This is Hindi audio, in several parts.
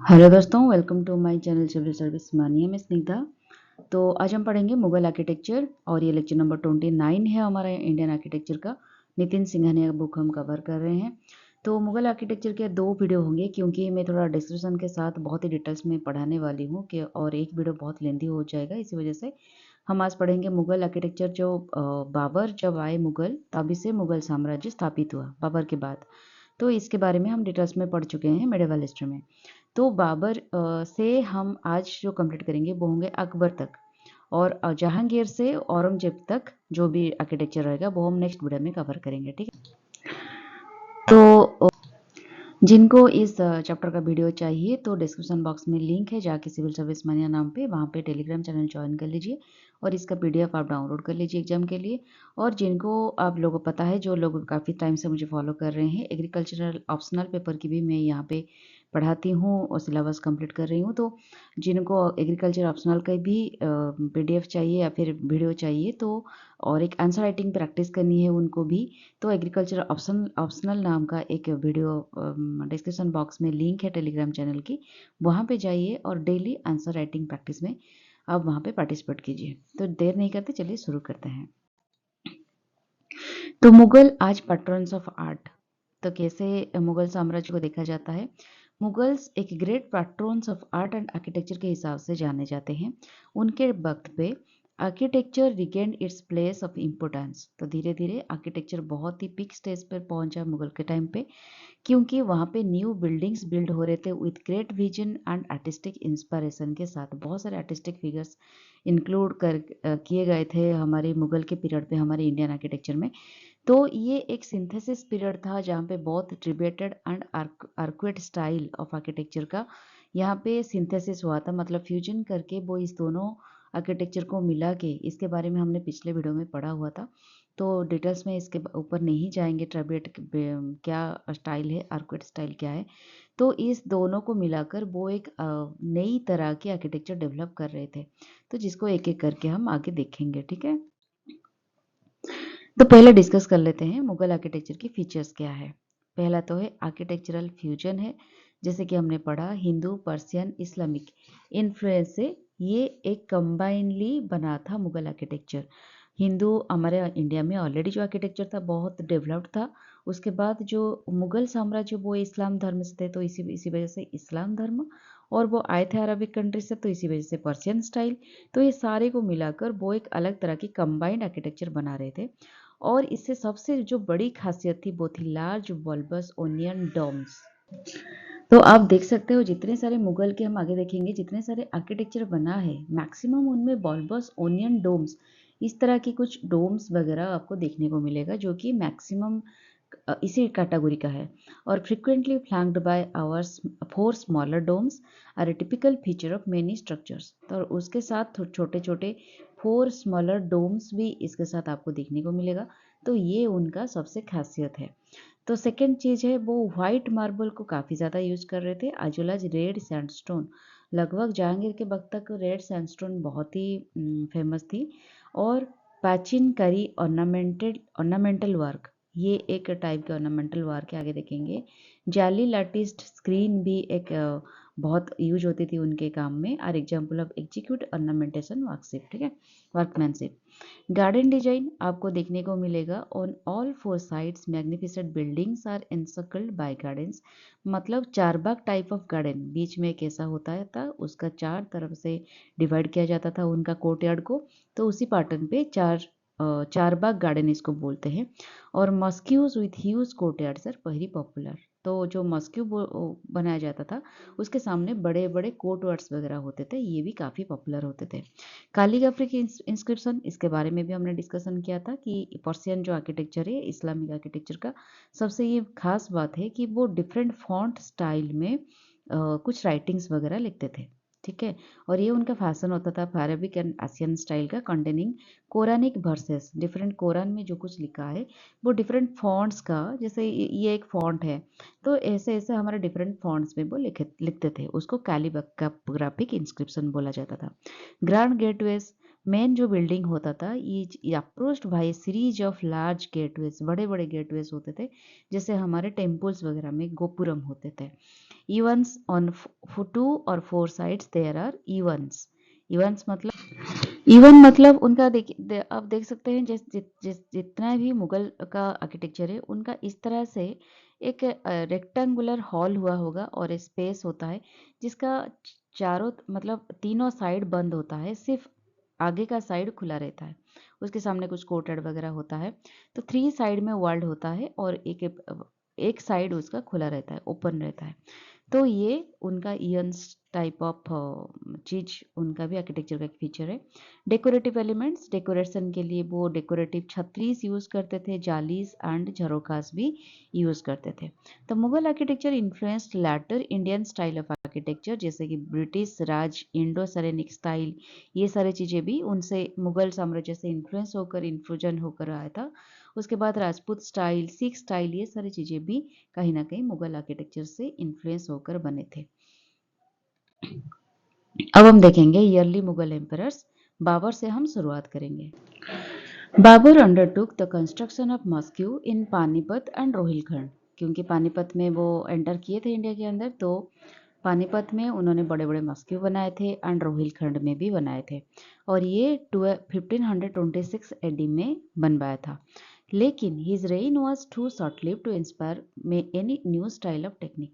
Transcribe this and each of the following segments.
हेलो दोस्तों, welcome to my channel civil service mania में स्निग्धा। तो आज हम पढ़ेंगे मुगल आर्किटेक्चर और ये लेक्चर नंबर 29 है हमारा इंडियन आर्किटेक्चर का। नितिन सिंघानिया का बुक हम कवर कर रहे हैं। तो मुगल आर्किटेक्चर के 2 वीडियो होंगे क्योंकि मैं थोड़ा डिस्क्रिप्शन के साथ बहुत ही डिटेल्स में पढ़ाने वाली हूँ कि और एक वीडियो बहुत लेंदी हो जाएगा। इसी वजह से हम आज पढ़ेंगे मुगल आर्किटेक्चर। जो बाबर जब आए मुगल, तभी से मुगल साम्राज्य स्थापित हुआ बाबर के बाद। तो इसके बारे में हम डिटेल्स में पढ़ चुके हैं मेडिवल हिस्ट्री में। तो बाबर से हम आज जो कंप्लीट करेंगे वो होंगे अकबर तक, और जहांगीर से औरंगजेब तक जो भी आर्किटेक्चर रहेगा वो हम नेक्स्ट वीडियो में कवर करेंगे। ठीक है, तो जिनको इस चैप्टर का वीडियो चाहिए तो डिस्क्रिप्शन बॉक्स में लिंक है, जाके सिविल सर्विस मानिया नाम पे वहाँ पे टेलीग्राम चैनल ज्वाइन कर लीजिए और इसका पीडीएफ आप डाउनलोड कर लीजिए एग्जाम के लिए। और जिनको आप लोगों को पता है, जो लोग काफ़ी टाइम से मुझे फॉलो कर रहे हैं, एग्रीकल्चरल ऑप्शनल पेपर की भी मैं यहाँ पे पढ़ाती हूँ और सिलेबस कंप्लीट कर रही हूँ। तो जिनको एग्रीकल्चर ऑप्शनल का भी पीडीएफ चाहिए या फिर वीडियो चाहिए, तो और एक आंसर राइटिंग प्रैक्टिस करनी है उनको भी, तो एग्रीकल्चर ऑप्शनल नाम का एक वीडियो डिस्क्रिप्शन बॉक्स में लिंक है टेलीग्राम चैनल की, वहाँ पे जाइए और डेली आंसर राइटिंग प्रैक्टिस में आप वहाँ पे पार्टिसिपेट कीजिए। तो देर नहीं करते, चलिए शुरू करते हैं। तो मुगल आज पैट्रन्स ऑफ आर्ट। तो कैसे मुगल साम्राज्य को देखा जाता है? मुगल्स एक great patrons of art and architecture के हिसाब से जाने जाते हैं। उनके वक्त पे architecture regained its place of importance. तो धीरे धीरे आर्किटेक्चर बहुत ही पिक स्टेज पर पहुंचा मुगल के टाइम पे, क्योंकि वहाँ पे न्यू बिल्डिंग्स बिल्ड हो रहे थे with great vision and artistic inspiration के साथ। बहुत सारे आर्टिस्टिक फिगर्स इंक्लूड कर किए गए थे हमारे मुगल के पीरियड पे हमारे इंडियन आर्किटेक्चर में। तो ये एक सिंथेसिस पीरियड था जहाँ पे बहुत trabeated and arcuate style of architecture का यहाँ पे सिंथेसिस हुआ था, मतलब फ्यूजन करके वो इस दोनों आर्किटेक्चर को मिला के, इसके बारे में हमने पिछले वीडियो में पढ़ा हुआ था। तो डिटेल्स में इसके ऊपर नहीं जाएंगे, ट्रिब्यूट क्या स्टाइल है, आर्कुएट स्टाइल क्या है। तो इस दोनों को मिलाकर वो एक नई तरह की आर्किटेक्चर डेवलप कर रहे थे, तो जिसको एक एक करके हम आगे देखेंगे। ठीक है, तो पहले डिस्कस कर लेते हैं मुगल आर्किटेक्चर की फीचर्स क्या है। पहला तो है आर्किटेक्चरल फ्यूजन है, जैसे कि हमने पढ़ा हिंदू, पर्शियन, इस्लामिक इन्फ्लुएंस से ये एक कंबाइनली बना था मुगल आर्किटेक्चर। हिंदू हमारे इंडिया में ऑलरेडी जो आर्किटेक्चर था बहुत डेवलप्ड था। उसके बाद जो मुगल साम्राज्य वो इस्लाम धर्म से थे, तो इसी वजह से इस्लाम धर्म, और वो आए थे अरबिक कंट्री से, तो इसी वजह से पर्शियन स्टाइल। तो ये सारे को मिलाकर वो एक अलग तरह की कंबाइंड आर्किटेक्चर बना रहे थे। और इससे सबसे जो बड़ी खासियत थी वो थी लार्ज बल्बस ओनियन डोम्स। तो आप देख सकते हो जितने सारे मुगल के हम आगे देखेंगे, जितने सारे आर्किटेक्चर बना है मैक्सिमम उनमें बल्बस ओनियन डोम्स, इस तरह की कुछ डोम्स वगैरह आपको देखने को मिलेगा, जो कि मैक्सिमम इसी कैटेगरी का है। और frequently flanked by ours 4 smaller domes are a typical feature of many structures. तो उसके साथ छोटे छोटे 4 स्मॉलर डोम्स भी इसके साथ आपको देखने को मिलेगा। तो ये उनका सबसे खासियत है। तो सेकेंड चीज़ है, वो वाइट मार्बल को काफ़ी ज़्यादा यूज कर रहे थे, as well as red sandstone. लगभग जहांगीर के वक्त तक रेड सैंडस्टोन बहुत ही फेमस थी। और पैचिन करी ऑर्नामेंटल वर्क, ये एक टाइप के ऑर्नामेंटल वर्क के आगे देखेंगे। जाली लाटिस्ट स्क्रीन भी एक बहुत यूज होती थी उनके काम में, are example of execute ornamentation workship. ठीक है, वर्कमैनशिप। गार्डन डिजाइन आपको देखने को मिलेगा on all 4 sides magnificent buildings are encircled by gardens. मतलब चारबाग टाइप ऑफ गार्डन, बीच में एक ऐसा होता था, उसका 4 तरफ से डिवाइड किया जाता था उनका कोर्टयार्ड को। तो उसी पैटर्न पे चारबाग गार्डन इसको बोलते हैं। और mosques with huge courtyards very popular. तो जो मस्क्यू बनाया जाता था उसके सामने बड़े बड़े कोर्टयार्ड्स वगैरह होते थे, ये भी काफ़ी पॉपुलर होते थे। कालीग्राफी की इंस्क्रिप्शन, इसके बारे में भी हमने डिस्कशन किया था कि पर्शियन जो आर्किटेक्चर है इस्लामिक आर्किटेक्चर का, सबसे ये खास बात है कि वो डिफरेंट फॉन्ट स्टाइल में कुछ राइटिंग्स वगैरह लिखते थे। ठीक है, और ये उनका फैशन होता था अरेबिक एंड एशियन स्टाइल का, कंटेनिंग कोरानिक वर्सेस। डिफरेंट कोरान में जो कुछ लिखा है वो डिफरेंट फॉन्ट्स का, जैसे ये एक फॉन्ट है, तो ऐसे ऐसे हमारे डिफरेंट फॉन्ट्स में वो लिखते थे, उसको कैलीग्राफिक इंस्क्रिप्शन बोला जाता था। ग्रैंड गेटवेज, मेन जो बिल्डिंग होता था ये approached bye series of large gateways, बड़े बड़े गेटवेज होते थे, जैसे हमारे टेम्पल्स वगैरह में गोपुरम होते थे। इवंस ऑन 2 और 4 sides there are evens. Even मतलब उनका आप देख सकते हैं जितना भी मुगल का आर्किटेक्चर है उनका इस तरह से एक रेक्टेंगुलर हॉल हुआ होगा और स्पेस होता है जिसका चारों मतलब तीनों साइड बंद होता है, सिर्फ आगे का साइड खुला रहता है, उसके सामने कुछ कोर्टेड वगैरह होता है। तो 3 साइड में वर्ल्ड होता है और एक साइड उसका खुला रहता है, ओपन रहता है। तो ये उनका इयन्स टाइप ऑफ चीज उनका भी आर्किटेक्चर का एक फीचर है। डेकोरेटिव एलिमेंट्स, डेकोरेशन के लिए वो डेकोरेटिव छतरीज यूज करते थे, जालीज एंड झरोखास भी यूज करते थे। तो Mughal architecture influenced later Indian style of architecture, जैसे कि British Raj, Indo Saracenic style, ये सारी चीजें भी उनसे मुगल साम्राज्य से इन्फ्लुएंस होकर इन्फ्यूजन होकर आया था। उसके बाद राजपूत स्टाइल, सिख स्टाइल, ये सारी चीजें भी कहीं ना कहीं मुगल आर्किटेक्चर से इन्फ्लुएंस होकर बने थे। अब हम देखेंगे ईयरली मुगल एम्परर्स। बाबर से हम शुरुआत करेंगे। Babur undertook the construction of mosque in Panipat and Rohilkhand, क्योंकि पानीपत में वो एंटर किए थे इंडिया के अंदर, तो पानीपत में उन्होंने बड़े बड़े मस्क्यू बनाए थे एंड रोहिलखंड में भी बनाए थे, और ये 1526 एडी में बनवाया था। लेकिन his reign was too short lived to inspire में any new style of technique.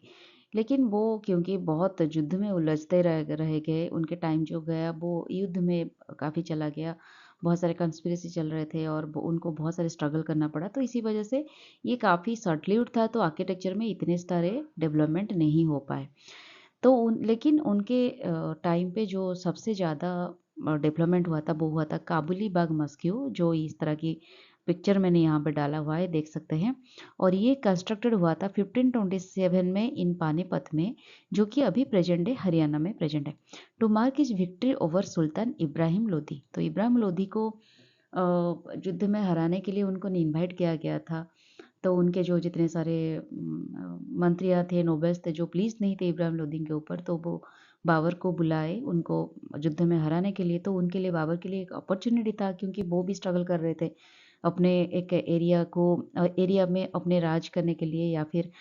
लेकिन वो क्योंकि बहुत युद्ध में उलझते रह गए, उनके टाइम जो गया वो युद्ध में काफ़ी चला गया, बहुत सारे कंस्पिरेसी चल रहे थे और उनको बहुत सारे स्ट्रगल करना पड़ा, तो इसी वजह से ये काफ़ी शॉर्ट लिव्ड था, तो आर्किटेक्चर में इतने सारे डेवलपमेंट नहीं हो पाए। तो लेकिन उनके टाइम पे जो सबसे ज़्यादा डेवलपमेंट हुआ था वो हुआ था काबुली बाग मस्क्यू, जो इस तरह की पिक्चर मैंने यहाँ पे डाला हुआ है, देख सकते हैं। और ये कंस्ट्रक्टेड हुआ था 1527 में इन पानीपत में, जो कि अभी प्रेजेंट है हरियाणा में प्रेजेंट है, to mark his victory over Sultan Ibrahim Lodi. तो इब्राहिम लोदी को युद्ध में हराने के लिए उनको इन्वाइट किया गया था, तो उनके जो जितने सारे मंत्रियाँ थे, नोबल्स थे, जो प्लीज नहीं थे इब्राहिम लोदी के ऊपर, तो वो बाबर को बुलाए उनको युद्ध में हराने के लिए। तो उनके लिए, बाबर के लिए एक अपॉर्चुनिटी था, क्योंकि वो भी स्ट्रगल कर रहे थे अपने एक एरिया में अपने राज करने के लिए, या फिर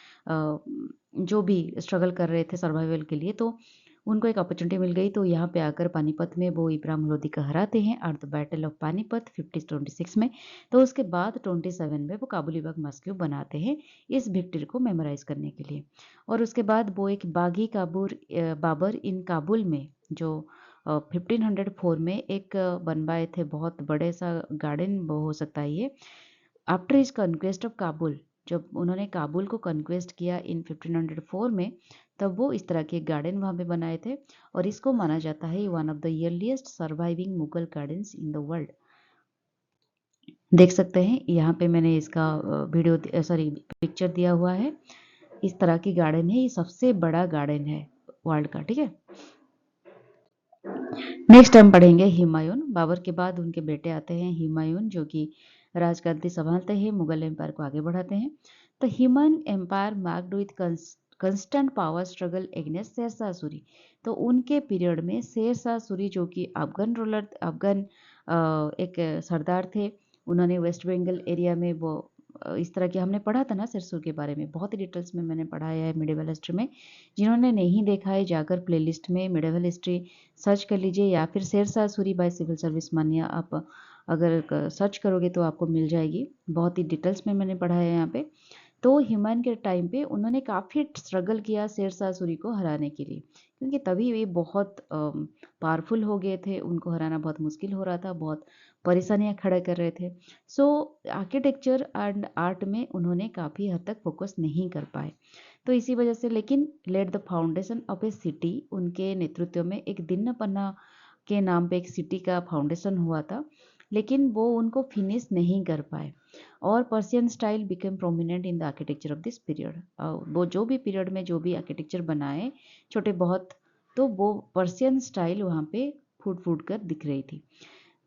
जो भी स्ट्रगल कर रहे थे सर्वाइवल के लिए, तो उनको एक अपॉर्चुनिटी मिल गई। तो यहाँ पे आकर पानीपत में वो इब्राहिम लोदी को हराते हैं at the battle of Panipat 1526 में। तो उसके बाद 27 में वो काबुली बाग मस्क्यू बनाते हैं इस विक्ट्री को मेमोराइज करने के लिए। और उसके बाद वो एक बागी बाबर इन काबुल में, जो 1504 में एक बनवाए थे, बहुत बड़े सा गार्डन वो हो सकता है ये। After is conquest of Kabul, जब उन्होंने काबुल को कन्क्वेस्ट किया इन 1504 में, तब वो इस तरह के एक गार्डन वहाँ पे बनाए थे, और इसको माना जाता है one of the earliest surviving Mughal gardens in the world. देख सकते हैं यहाँ पे मैंने इसका पिक्चर दिया हुआ है। इस तरह की गार्डन है, ये सबसे बड़ा गार्डन है वर्ल्ड का, ठीक है। नेक्स्ट हम पढ़ेंगे हुमायूं। बाबर के बाद उनके बेटे आते हैं हुमायूं, जो कि राजगद्दी संभालते हैं, मुगल एम्पायर को आगे बढ़ाते हैं। तो Humayun empire marked with constant power struggle against Sher Shah Suri. तो उनके पीरियड में शेरशाह सूरी, जो कि अफगान एक सरदार थे, उन्होंने वेस्ट बंगाल एरिया में वो इस तरह के, हमने पढ़ा था ना सिरसुर के बारे में, बहुत ही डिटेल्स में मैंने पढ़ाया है मिडिवल हिस्ट्री में। जिन्होंने नहीं देखा है जाकर प्लेलिस्ट में मिडिवल हिस्ट्री सर्च कर लीजिए, या फिर Sher Shah Suri by civil service Manya आप अगर सर्च करोगे तो आपको मिल जाएगी। बहुत ही डिटेल्स में मैंने पढ़ा है यहाँ पे। तो हुमायूं के टाइम पे उन्होंने काफ़ी स्ट्रगल किया शेरशाह सूरी को हराने के लिए, क्योंकि तभी वे बहुत पावरफुल हो गए थे, उनको हराना बहुत मुश्किल हो रहा था, बहुत परेशानियां खड़ा कर रहे थे। सो आर्किटेक्चर एंड आर्ट में उन्होंने काफ़ी हद तक फोकस नहीं कर पाए, तो इसी वजह से, लेकिन let the foundation of A city, उनके नेतृत्व में एक दिन्नपन्ना के नाम पे एक सिटी का फाउंडेशन हुआ था, लेकिन वो उनको फिनिश नहीं कर पाए। और Persian style became prominent in the architecture of this period. वो जो भी पीरियड में जो भी आर्किटेक्चर बनाए छोटे बहुत, तो वो पर्शियन स्टाइल वहाँ पे फूट फूट कर दिख रही थी।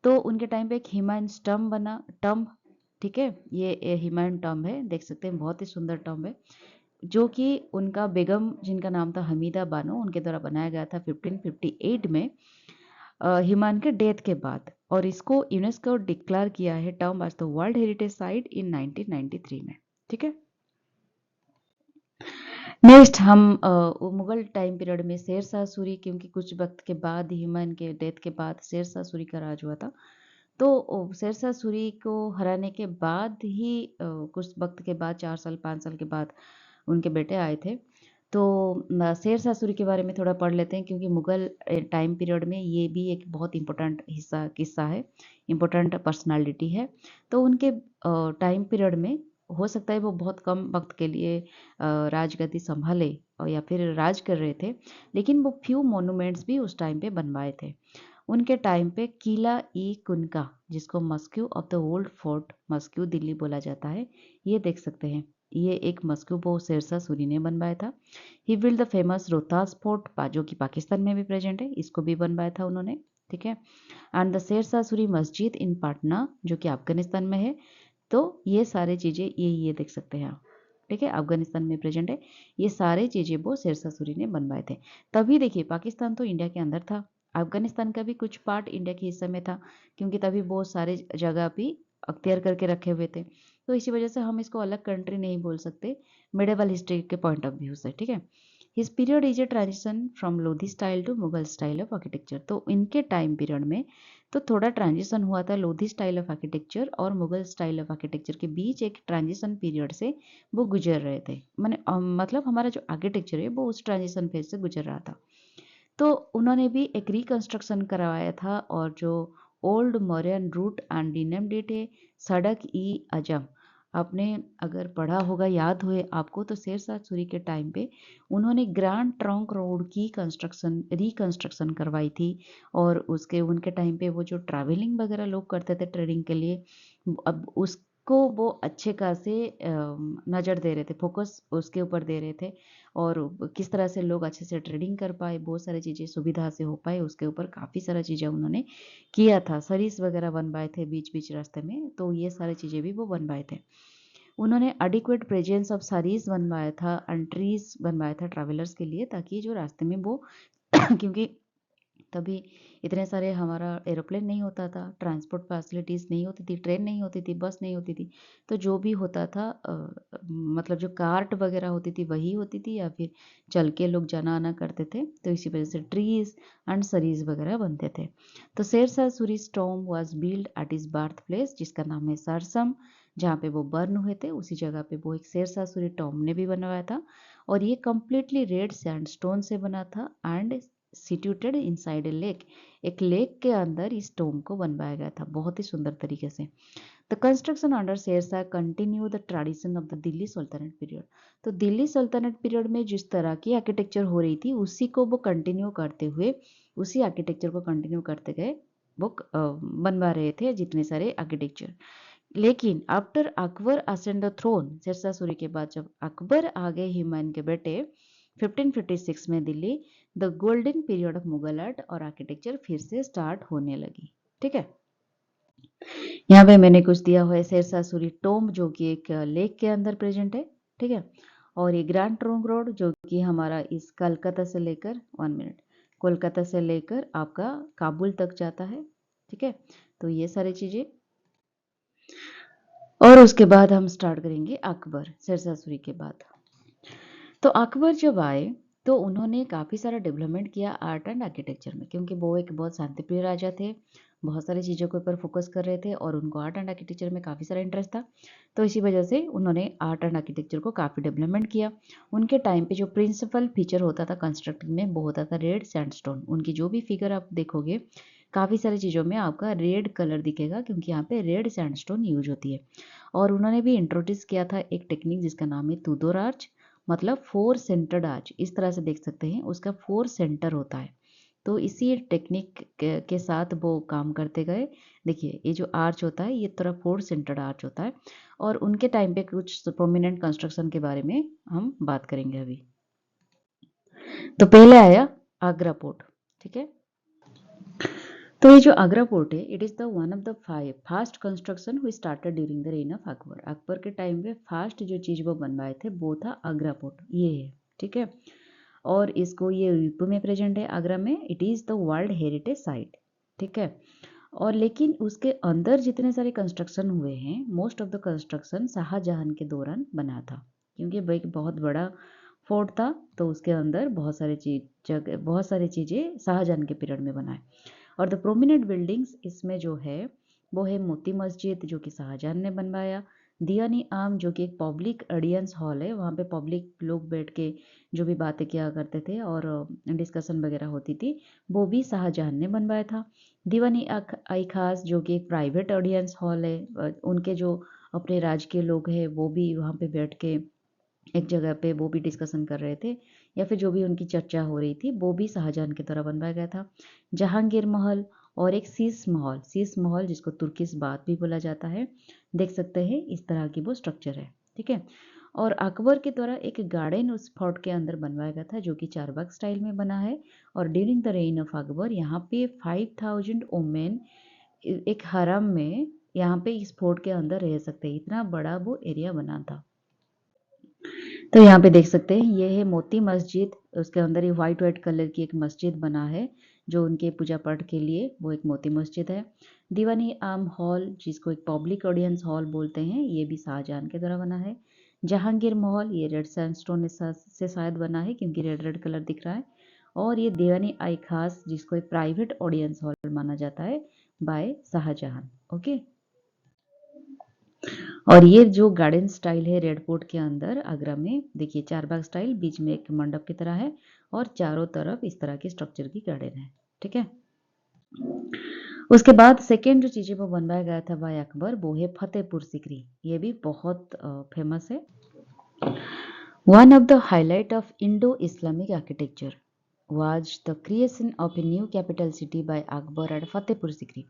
तो उनके टाइम पे एक हुमायूं टम्ब बना, टम्ब, ठीक है, ये हुमायूं टम्ब है, देख सकते हैं, बहुत ही सुंदर टम्ब है, जो कि उनका बेगम, जिनका नाम था हमीदा बानो, उनके द्वारा बनाया गया था 1558 में। हुमायूं के डेथ के बाद, और इसको यूनेस्को डिक्लेयर किया है termed as the world heritage site in 1993 में। ठीक है, नेक्स्ट हम मुगल टाइम पीरियड में शेरशाह सूरी, क्योंकि कुछ वक्त के बाद हुमायूं के डेथ के बाद शेरशाह सूरी का राज हुआ था, तो शेरशाह सूरी को हराने के बाद ही कुछ वक्त के बाद 4 साल 5 साल के बाद उनके बेटे आए थे। तो शेरशाह सूरी के बारे में थोड़ा पढ़ लेते हैं, क्योंकि मुगल टाइम पीरियड में ये भी एक बहुत इम्पोर्टेंट किस्सा है, इम्पोर्टेंट पर्सनालिटी है। तो उनके टाइम पीरियड में हो सकता है वो बहुत कम वक्त के लिए राजगद्दी संभाले या फिर राज कर रहे थे, लेकिन वो फ्यू मोनूमेंट्स भी उस टाइम पे बनवाए थे। उनके टाइम पे किला ई कुनका, जिसको mosque of the old fort mosque Delhi बोला जाता है, ये देख सकते हैं। ये एक मस्क्यू वो शेरशाह सूरी ने बनवाया था। He build the famous Rohtas fort, जो कि पाकिस्तान में भी प्रेजेंट है, इसको भी बनवाया था उन्होंने। ठीक है, एंड द शेरशाह सूरी मस्जिद इन पटना, जो कि अफगानिस्तान में है। तो ये सारी चीज़ें ये देख सकते हैं आप। ठीक है, अफगानिस्तान में प्रेजेंट है। ये सारे चीज़ें वो शेरशाह सूरी ने बनवाए थे। तभी देखिए, पाकिस्तान तो इंडिया के अंदर था, अफगानिस्तान का भी कुछ पार्ट इंडिया के हिस्से में था, क्योंकि तभी बहुत सारे जगह भी अख्तियार करके रखे हुए थे। तो इसी वजह से हम इसको अलग कंट्री नहीं बोल सकते मिडेवल हिस्ट्री के पॉइंट ऑफ व्यू से। ठीक है, his period is a transition from Lodhi style to Mughal style of architecture. तो इनके टाइम पीरियड में तो थोड़ा ट्रांजिशन हुआ था लोधी स्टाइल ऑफ आर्किटेक्चर और मुगल स्टाइल ऑफ आर्किटेक्चर के बीच, एक ट्रांजिशन पीरियड से वो गुजर रहे थे। मैंने मतलब हमारा जो आर्किटेक्चर है वो उस ट्रांजिशन फेज से गुजर रहा था। तो उन्होंने भी एक रिकंस्ट्रक्शन करवाया था, और जो old Mauryan route and renamed it ए सड़क ई अजम। आपने अगर पढ़ा होगा, याद हुए आपको, तो शेरशाह सूरी के टाइम पे उन्होंने ग्रैंड ट्रंक रोड की रिकंस्ट्रक्शन करवाई थी। और उसके उनके टाइम पे वो जो ट्रैवलिंग वगैरह लोग करते थे ट्रेडिंग के लिए, अब उसको वो अच्छे खासे नज़र दे रहे थे, फोकस उसके ऊपर दे रहे थे। और किस तरह से लोग अच्छे से ट्रेडिंग कर पाए, बहुत सारी चीज़ें सुविधा से हो पाए, उसके ऊपर काफ़ी सारा चीज़ें उन्होंने किया था। सरीस वगैरह बनवाए थे बीच बीच रास्ते में, तो ये सारी चीज़ें भी वो बनवाए थे। उन्होंने एडिक्वेट प्रेजेंस ऑफ सरीस बनवाया था, एंड ट्रीज बनवाया था ट्रैवलर्स के लिए, ताकि जो रास्ते में वो क्योंकि तभी इतने सारे हमारा एरोप्लेन नहीं होता था, ट्रांसपोर्ट फैसिलिटीज़ नहीं होती थी, ट्रेन नहीं होती थी, बस नहीं होती थी। तो जो भी होता था मतलब जो कार्ट वगैरह होती थी वही होती थी, या फिर चल के लोग जाना आना करते थे। तो इसी वजह से ट्रीज एंड सरीज वगैरह बनते थे। तो Sher Shah Suri's tomb was built at his birthplace, जिसका नाम है सरसम, जहाँ पे वो बर्न हुए थे, उसी जगह पे वो एक शेरशाह सूरी टॉम ने भी बनवाया था। और ये कम्प्लीटली रेड सैंडस्टोन से बना था, एंड सिट्यूटेड इनसाइड ए लेक, एक लेक के अंदर इस टोम को बनवाया गया था, बहुत ही सुंदर तरीके से। The construction under Sher Shah continue the tradition of the Delhi Sultanat period. तो दिल्ली सल्तनत पीरियड में जिस तरह की आर्किटेक्चर हो रही थी, उसी को वो कंटिन्यू करते हुए, उसी आर्किटेक्चर को कंटिन्यू करते गए, वो बनवा रहे थे जितने सारे आर्किटेक्चर। लेकिन after Akbar ascend the throne, Sher Shah Suri के बाद जब अकबर आ गए हुमायूं के बेटे 1556 में Delhi, the golden period of Mughal art और आर्किटेक्चर फिर से स्टार्ट होने लगी। ठीक है, यहाँ पे मैंने कुछ दिया हुआ है शेरशाह सूरी टोम, जो कि एक लेक के अंदर प्रेजेंट है। ठीक है, और ये ग्रैंड ट्रंक रोड, जो कि हमारा इस कोलकाता से लेकर 1 मिनट, कोलकाता से लेकर आपका काबुल तक जाता है। ठीक है, तो ये सारी चीजें। और उसके बाद हम स्टार्ट करेंगे अकबर, शेरशाह सूरी के बाद। तो अकबर जब आए, तो उन्होंने काफ़ी सारा डेवलपमेंट किया आर्ट एंड आर्किटेक्चर में, क्योंकि वो एक बहुत शांतिप्रिय राजा थे, बहुत सारी चीज़ों के ऊपर फोकस कर रहे थे, और उनको आर्ट एंड आर्किटेक्चर में काफ़ी सारा इंटरेस्ट था। तो इसी वजह से उन्होंने आर्ट एंड आर्किटेक्चर को काफ़ी डेवलपमेंट किया। उनके टाइम पे जो प्रिंसिपल फीचर होता था कंस्ट्रक्टिंग में, वो होता था रेड सैंडस्टोन। उनकी जो भी फिगर आप देखोगे, काफ़ी सारी चीज़ों में आपका रेड कलर दिखेगा, क्योंकि यहाँ पे रेड सैंडस्टोन यूज होती है। और उन्होंने भी इंट्रोड्यूस किया था एक टेक्निक जिसका नाम है तुदोर आर्च, मतलब 4 सेंटर्ड आर्च। इस तरह से देख सकते हैं, उसका 4 सेंटर होता है। तो इसी टेक्निक के साथ वो काम करते गए। देखिए, ये जो आर्च होता है, ये थोड़ा 4 सेंटर्ड आर्च होता है। और उनके टाइम पे कुछ प्रोमिनेंट कंस्ट्रक्शन के बारे में हम बात करेंगे अभी। तो पहले आया आगरा पोर्ट। ठीक है, तो ये जो आगरा पोर्ट है, it is the one of the 5 first construction हुई started during the reign of Akbar. Akbar के टाइम पे फास्ट जो चीज़ वो बनवाए थे, वो था आगरा पोर्ट, ये है। ठीक है, और इसको ये यूपी में प्रेजेंट है, आगरा में। It is the world heritage site. ठीक है। और लेकिन उसके अंदर जितने सारे कंस्ट्रक्शन हुए हैं, most of the construction Shah Jahan के दौरान बना था, क्योंकि भाई बहुत बड़ा फोर्ट था, तो उसके अंदर बहुत सारी चीज़ें शाहजहां के पीरियड में बनाए। और द प्रोमिनेंट बिल्डिंग्स इसमें जो है वो है मोती मस्जिद, जो कि शाहजहां ने बनवाया। दियानी आम, जो कि एक पब्लिक ऑडियंस हॉल है, वहाँ पे पब्लिक लोग बैठ के जो भी बातें किया करते थे और डिस्कशन वगैरह होती थी, वो भी शाहजहां ने बनवाया था। दीवानी आई खास, जो कि एक प्राइवेट ऑडियंस हॉल है, उनके जो अपने राज्य के लोग हैं वो भी वहाँ पे बैठ के एक जगह पे वो भी डिस्कशन कर रहे थे, या फिर जो भी उनकी चर्चा हो रही थी वो भी शाहजहां की तरह बनवाया गया था। जहांगीर महल और एक शीश महल जिसको तुर्किश बात भी बोला जाता है, देख सकते हैं इस तरह की वो स्ट्रक्चर है। ठीक है। और अकबर के द्वारा एक गार्डन उस फोर्ट के अंदर बनवाया गया था, जो कि चारबाग स्टाइल में बना है। और during the reign of Akbar यहाँ पे 5000 ओमेन एक हरम में यहाँ पे इस फोर्ट के अंदर रह सकते हैं, इतना बड़ा वो एरिया बना था। तो यहाँ पे देख सकते हैं ये है मोती मस्जिद, उसके अंदर ही वाइट कलर की एक मस्जिद बना है, जो उनके पूजा पाठ के लिए वो एक मोती मस्जिद है। दीवानी आम हॉल, जिसको एक पब्लिक ऑडियंस हॉल बोलते हैं, ये भी शाहजहां के द्वारा बना है। जहांगीर महल, ये रेड सैंडस्टोन से शायद बना है, क्योंकि रेड रेड कलर दिख रहा है। और ये दीवानी आई खास, जिसको एक प्राइवेट ऑडियंस हॉल माना जाता है बाय शाहजहां। ओके। और ये जो गार्डन स्टाइल है रेड फोर्ट के अंदर आगरा में, देखिए चारबाग स्टाइल, बीच में एक मंडप की तरह है और चारों तरफ इस तरह की स्ट्रक्चर की गार्डन है। ठीक है। उसके बाद सेकेंड जो चीजें वो बनवाया गया था बाय अकबर, वो है फतेहपुर सिकरी। ये भी बहुत फेमस है। One of the highlight of Indo Islamic architecture was the creation of a new capital city by Akbar at Fatehpur Sikri.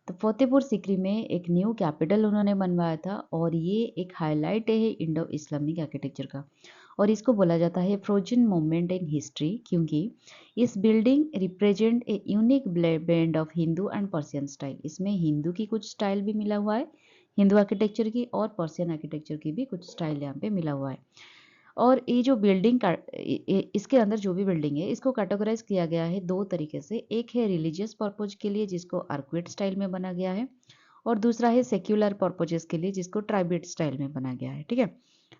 तो फतेहपुर सिकरी में एक न्यू कैपिटल उन्होंने बनवाया था, और ये एक हाईलाइट है इंडो इस्लामिक आर्किटेक्चर का, और इसको बोला जाता है फ्रोजन मोमेंट इन हिस्ट्री, क्योंकि इस building represent a unique blend of Hindu and Persian style. इसमें हिंदू की कुछ स्टाइल भी मिला हुआ है, हिंदू आर्किटेक्चर की, और पर्शियन आर्किटेक्चर की भी कुछ स्टाइल यहाँ पे मिला हुआ है। और ये जो बिल्डिंग का इसके अंदर जो भी बिल्डिंग है, इसको कैटेगराइज किया गया है दो तरीके से। एक है रिलीजियस पर्पज के लिए, जिसको आर्कुएट स्टाइल में बना गया है, और दूसरा है सेक्युलर पर्पजेस के लिए, जिसको ट्राइबेट स्टाइल में बना गया है। ठीक है।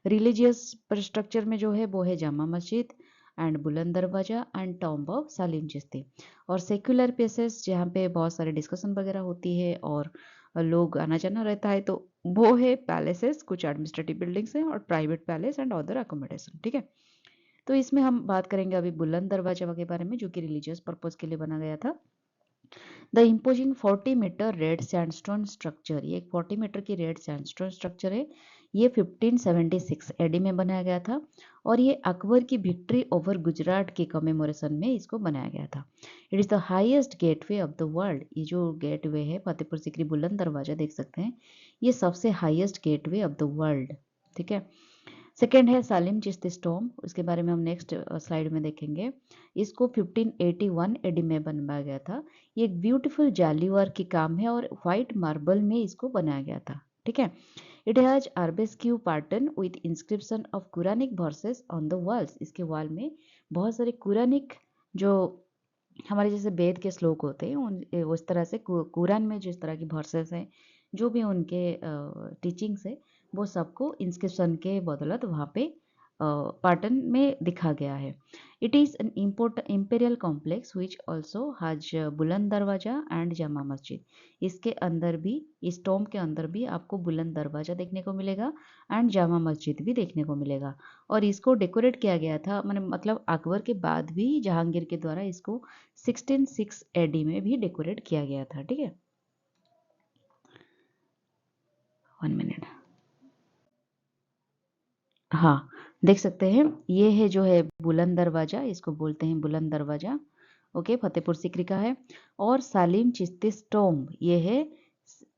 रिलीजियस स्ट्रक्चर में जो है वो है जामा मस्जिद एंड बुलंद दरवाजा एंड टॉम्ब ऑफ सालिम चिश्ती। और सेक्युलर प्लेसेस जहाँ पे बहुत सारे डिस्कशन वगैरह होती है और लोग आना जाना रहता है, तो वो है पैलेसेस, कुछ एडमिनिस्ट्रेटिव बिल्डिंग्स हैं, और private palace and other accommodation. ठीक है। तो इसमें हम बात करेंगे अभी बुलंद दरवाजा के बारे में, जो कि रिलीजियस पर्पज के लिए बना गया था। The imposing 40 metre red sandstone structure, ये एक 40 मीटर की रेड सैंडस्टोन स्ट्रक्चर है। ये 1576 एडी में बनाया गया था, और ये अकबर की विक्ट्री ओवर गुजरात के कमेमोरेशन में इसको बनाया गया था। It is the highest gateway of the world. ये जो गेटवे है फतेहपुर सिकरी बुलंद दरवाजा, देख सकते हैं, ये सबसे highest gateway of the world. ठीक है। सेकेंड है सालिम चिश्ती स्टोम, उसके बारे में हम नेक्स्ट स्लाइड में देखेंगे। इसको 1581 एडी में बनवाया गया था। ये एक ब्यूटीफुल जाली वर्क की काम है, और व्हाइट मार्बल में इसको बनाया गया था। ठीक है। It has arabesque pattern with inscription of Quranic verses on the walls. इसके वॉल में बहुत सारे कुरानिक, जो हमारे जैसे वेद के श्लोक होते हैं, उन उस तरह से कुरान में जिस तरह की वर्सेस हैं, जो भी उनके टीचिंग्स है, वो सबको इंस्क्रिप्शन के बदौलत वहाँ पे पैटर्न में दिखा गया है। It is an imperial complex which also has बुलंद दरवाजा एंड जामा मस्जिद। इसके अंदर भी, इस टॉम के अंदर भी आपको बुलंद दरवाजा देखने को मिलेगा एंड जामा मस्जिद भी देखने को मिलेगा। और इसको डेकोरेट किया गया था, मतलब अकबर के बाद भी जहांगीर के द्वारा इसको 1606 एडी में भी डेकोरेट किया गया था। ठीक है। 1 मिनट। हाँ, देख सकते हैं ये है जो है बुलंद दरवाजा, इसको बोलते हैं बुलंद दरवाजा। ओके, फतेहपुर सिकरी का है। और सालिम चिश्ती टॉम्ब, ये है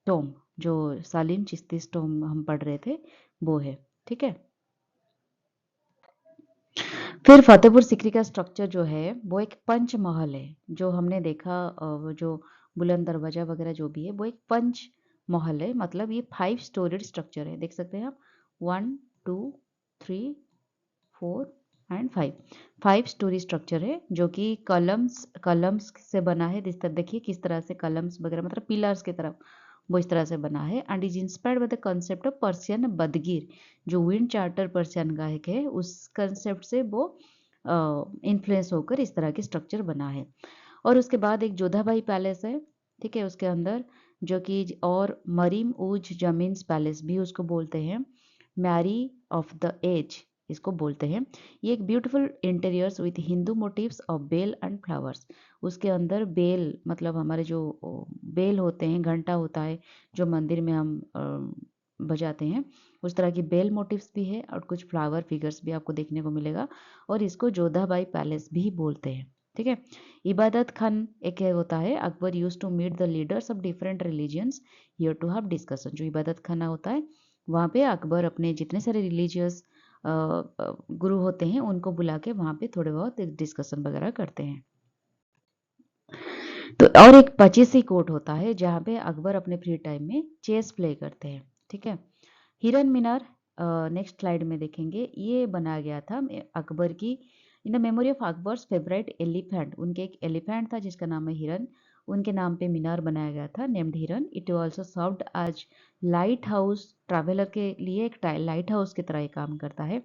टॉम्ब, जो सालिम चिश्ती टॉम्ब हम पढ़ रहे थे, वो है। ठीक है। फिर फतेहपुर सिकरी का स्ट्रक्चर जो है वो एक पंच महल है, जो हमने देखा वो जो बुलंद दरवाजा वगैरह जो भी है, वो एक पंच महल है, मतलब ये 5 स्टोरीड स्ट्रक्चर है। देख सकते हैं आप, 1 2 3 4 एंड 5 स्टोरी स्ट्रक्चर है जो कि कलम्स से बना है। जिस तरह देखिए किस तरह से कलम्स वगैरह मतलब पिलर्स की तरफ वो इस तरह से बना है। And is inspired by the concept of Persian बदगीर, जो विंड चार्टर पर्शियन गायक है उस कंसेप्ट से वो इन्फ्लुएंस होकर इस तरह की स्ट्रक्चर बना है। और उसके बाद एक जोधाबाई पैलेस है, ठीक है, उसके अंदर जो कि और मरीम उज जमीन्स पैलेस भी उसको बोलते हैं, मैरी ऑफ द एज इसको बोलते हैं। ये एक beautiful interiors with Hindu motifs of bell and flowers. उसके अंदर बेल मतलब हमारे जो बेल होते हैं, घंटा होता है जो मंदिर में हम बजाते हैं, उस तरह की बेल मोटिव्स भी है और कुछ फ्लावर फिगर्स भी आपको देखने को मिलेगा। और इसको जोधाबाई पैलेस भी बोलते हैं, ठीक है। इबादत खान एक होता है, Akbar use to meet the leaders of different religions here to have discussion. जो इबादत खाना होता है वहाँ पे अकबर अपने जितने सारे रिलीजियस गुरु होते हैं उनको बुला के वहाँ पे थोड़े बहुत डिस्कशन वगैरह करते हैं। तो और एक पचीसी कोर्ट होता है जहाँ पे अकबर अपने फ्री टाइम में चेस प्ले करते हैं, ठीक है। हिरन मीनार नेक्स्ट स्लाइड में देखेंगे, ये बनाया गया था अकबर की in the memory of Akbar's favourite elephant. उनके एक एलिफेंट था जिसका नाम है हिरन, उनके नाम पे मीनार बनाया गया था named Hiran. It also served as lighthouse, traveller के लिए एक लाइट हाउस की तरह काम करता है।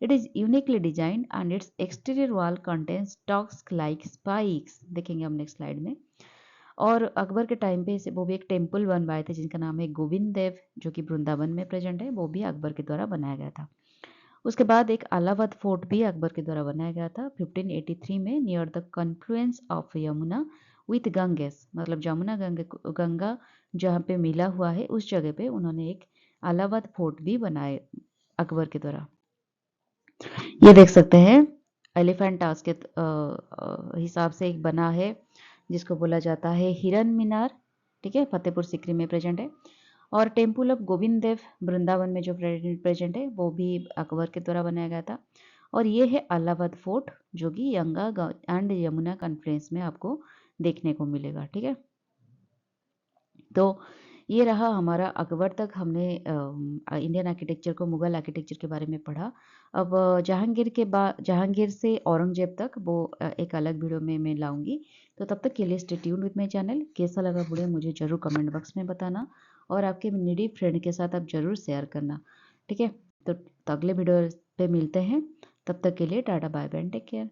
It is uniquely designed and it's exterior wall contains talks like spikes, देखेंगे हम नेक्स्ट स्लाइड में। और अकबर के टाइम पे वो भी एक टेम्पल बनवाए थे जिनका नाम है गोविंद देव, जो कि वृंदावन में प्रेजेंट है, वो भी अकबर के द्वारा बनाया गया था। उसके बाद एक अलाहाबाद फोर्ट भी अकबर के द्वारा बनाया गया था 1583 में near the confluence of Yamuna with Ganges, मतलब जमुना गंगा जहाँ पे मिला हुआ है उस जगह पे उन्होंने एक अलाहाबाद फोर्ट भी बनाए अकबर के द्वारा। ये देख सकते हैं एलिफेंट टास्क के हिसाब से एक बना है जिसको बोला जाता है हिरन मीनार, ठीक है, फतेहपुर सिकरी में प्रेजेंट है। और टेम्पल ऑफ गोविंद देव वृंदावन में जो प्रेजेंट है वो भी अकबर के द्वारा बनाया गया था। और ये है अलाहाबाद फोर्ट जो कि गंगा एंड यमुना कॉन्फ्रेंस में आपको देखने को मिलेगा, ठीक है। तो ये रहा हमारा अकबर तक हमने इंडियन आर्किटेक्चर को, मुगल आर्किटेक्चर के बारे में पढ़ा। अब जहांगीर से औरंगजेब तक वो एक अलग वीडियो में मैं लाऊंगी। तो तब तक के लिए stay tuned with my channel. कैसा लगा वीडियो मुझे जरूर कमेंट बॉक्स में बताना और आपके नीडी फ्रेंड के साथ आप जरूर शेयर करना, ठीक है। तो अगले वीडियो पे मिलते हैं, तब तक के लिए tata bye bye, take care.